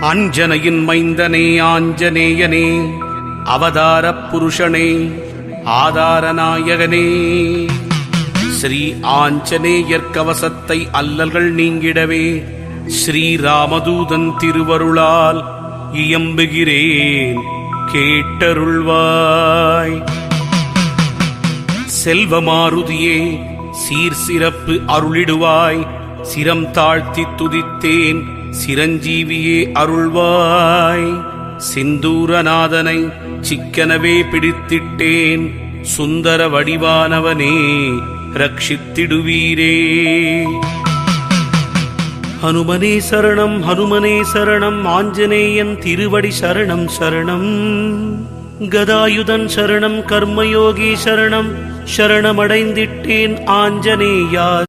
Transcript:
அஞ்சனையின் மைந்தனே ஆஞ்சநேயனே, அவதாரப் புருஷனே, ஆதாரநாயகனே, ஸ்ரீ ஆஞ்சநேயர் கவசத்தை அல்லல்கள் நீங்கிடவே ஸ்ரீராமதூதன் திருவருளால் இயம்புகிறேன், கேட்டருள்வாய். செல்வமாருதியே, சீர் சிறப்பு அருளிடுவாய், சிரம் தாழ்த்தி துதித்தேன், சிரஞ்சீவியே அருள்வாய். சிந்தூரநாதனை சிக்கனவே பிடித்திட்டேன், சுந்தர வடிவானவனே ரட்சித்திடுவீரே. ஹனுமனே சரணம், ஹனுமனே சரணம், ஆஞ்சநேயன் திருவடி சரணம் சரணம். கதாயுதன் சரணம், கர்மயோகி சரணம், சரணமடைந்திட்டேன் ஆஞ்சநேயா.